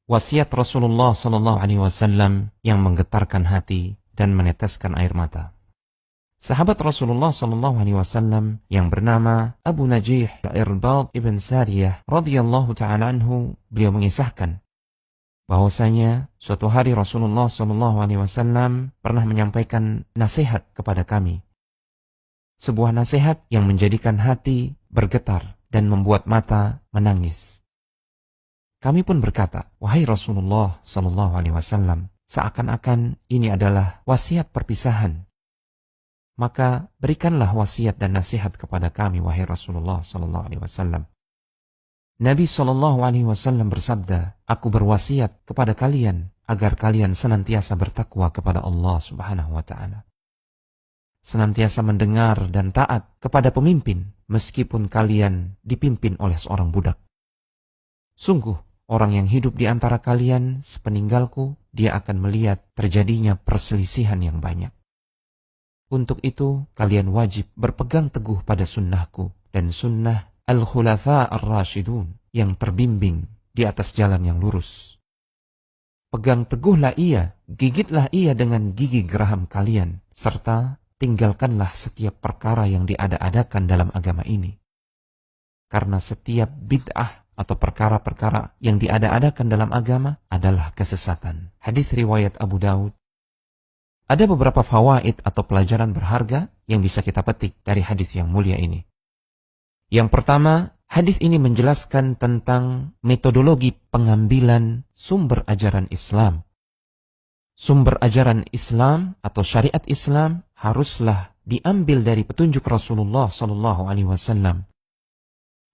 Wasiat Rasulullah Sallallahu Alaihi Wasallam yang menggetarkan hati dan meneteskan air mata. Sahabat Rasulullah Sallallahu Alaihi Wasallam yang bernama Abu Najih Irbad ibn Sariyah radhiyallahu taala anhu, beliau mengisahkan bahwasanya suatu hari Rasulullah Sallallahu Alaihi Wasallam pernah menyampaikan nasihat kepada kami. Sebuah nasihat yang menjadikan hati bergetar dan membuat mata menangis. Kami pun berkata, wahai Rasulullah Sallallahu Alaihi Wasallam, seakan-akan ini adalah wasiat perpisahan. Maka berikanlah wasiat dan nasihat kepada kami, wahai Rasulullah Sallallahu Alaihi Wasallam. Nabi Sallallahu Alaihi Wasallam bersabda, aku berwasiat kepada kalian agar kalian senantiasa bertakwa kepada Allah Subhanahu Wa Taala, senantiasa mendengar dan taat kepada pemimpin, meskipun kalian dipimpin oleh seorang budak. Sungguh, orang yang hidup di antara kalian sepeninggalku, dia akan melihat terjadinya perselisihan yang banyak. Untuk itu, kalian wajib berpegang teguh pada sunnahku dan sunnah Al-Khulafa Ar-Rashidun yang terbimbing di atas jalan yang lurus. Pegang teguhlah ia, gigitlah ia dengan gigi geraham kalian, serta tinggalkanlah setiap perkara yang diada-adakan dalam agama ini. Karena setiap bid'ah atau perkara-perkara yang diada-adakan dalam agama adalah kesesatan. Hadis riwayat Abu Daud. Ada beberapa fawaid atau pelajaran berharga yang bisa kita petik dari hadis yang mulia ini. Yang pertama, hadis ini menjelaskan tentang metodologi pengambilan sumber ajaran Islam. Sumber ajaran Islam atau syariat Islam haruslah diambil dari petunjuk Rasulullah Sallallahu Alaihi Wasallam.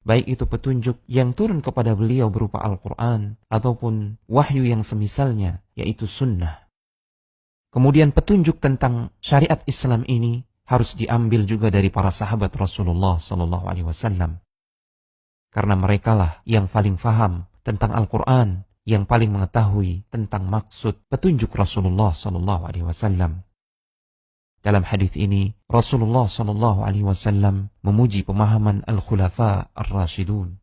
Baik itu petunjuk yang turun kepada beliau berupa Al-Quran ataupun wahyu yang semisalnya, yaitu sunnah. Kemudian petunjuk tentang syariat Islam ini harus diambil juga dari para sahabat Rasulullah Sallallahu Alaihi Wasallam, karena merekalah yang paling faham tentang Al-Quran, yang paling mengetahui tentang maksud petunjuk Rasulullah Sallallahu Alaihi Wasallam. Dalam hadis ini, Rasulullah Sallallahu Alaihi Wasallam memuji pemahaman Al-Khulafa Ar-Rashidun,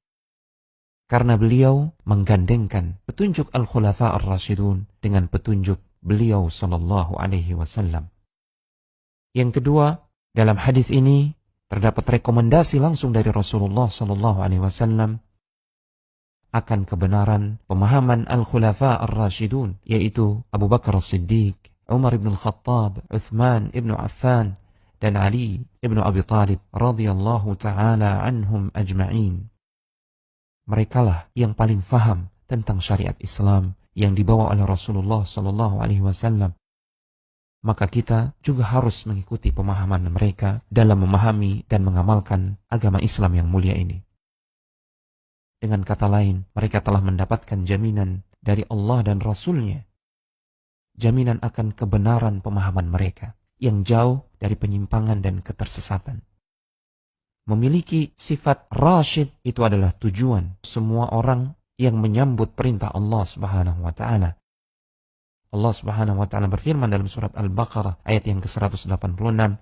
karena beliau menggandengkan petunjuk Al-Khulafa Ar-Rashidun dengan petunjuk beliau Sallallahu Alaihi Wasallam. Yang kedua, dalam hadis ini terdapat rekomendasi langsung dari Rasulullah Sallallahu Alaihi Wasallam akan kebenaran pemahaman Al-Khulafa Ar-Rashidun, yaitu Abu Bakar As-Siddiq, Umar ibn Khattab, Uthman ibn Affan, dan Ali ibn Abi Talib radhiyallahu ta'ala anhum ajma'in. Merekalah yang paling faham tentang syariat Islam yang dibawa oleh Rasulullah Sallallahu Alaihi Wasallam. Maka kita juga harus mengikuti pemahaman mereka dalam memahami dan mengamalkan agama Islam yang mulia ini. Dengan kata lain, mereka telah mendapatkan jaminan dari Allah dan Rasul-Nya, jaminan akan kebenaran pemahaman mereka yang jauh dari penyimpangan dan ketersesatan. Memiliki sifat rasyid itu adalah tujuan semua orang yang menyambut perintah Allah Subhanahu wa Ta'ala. Allah Subhanahu wa Ta'ala berfirman dalam surat Al-Baqarah ayat yang ke-186,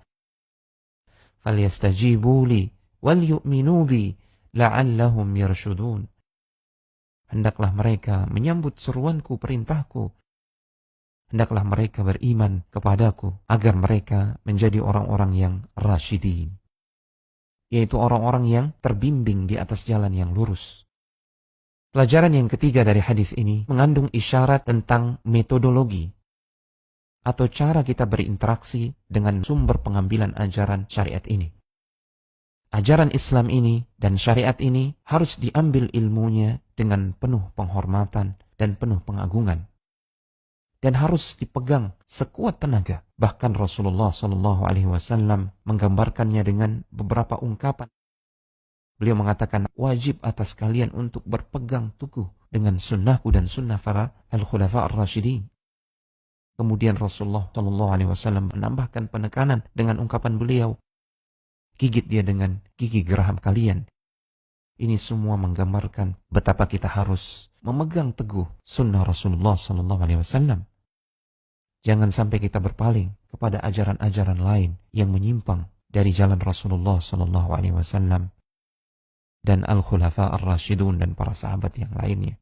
"Falyastajibu li wal yu'minu bi la'allahum yarshudun." Hendaklah mereka menyambut seruanku, perintahku. Hendaklah mereka beriman kepadaku agar mereka menjadi orang-orang yang rasyidin, yaitu orang-orang yang terbimbing di atas jalan yang lurus. Pelajaran yang ketiga dari hadis ini mengandung isyarat tentang metodologi atau cara kita berinteraksi dengan sumber pengambilan ajaran syariat ini. Ajaran Islam ini dan syariat ini harus diambil ilmunya dengan penuh penghormatan dan penuh pengagungan, dan harus dipegang sekuat tenaga. Bahkan Rasulullah Sallallahu Alaihi Wasallam menggambarkannya dengan beberapa ungkapan. Beliau mengatakan, wajib atas kalian untuk berpegang teguh dengan sunnahku dan sunnah para Al-Khulafa Ar-Rashidin. Kemudian Rasulullah Sallallahu Alaihi Wasallam menambahkan penekanan dengan ungkapan beliau, gigit dia dengan gigi geraham kalian. Ini semua menggambarkan betapa kita harus memegang teguh sunnah Rasulullah Sallallahu Alaihi Wasallam. Jangan sampai kita berpaling kepada ajaran-ajaran lain yang menyimpang dari jalan Rasulullah Sallallahu Alaihi Wasallam dan Al-Khulafa Ar-Rashidun dan para sahabat yang lainnya.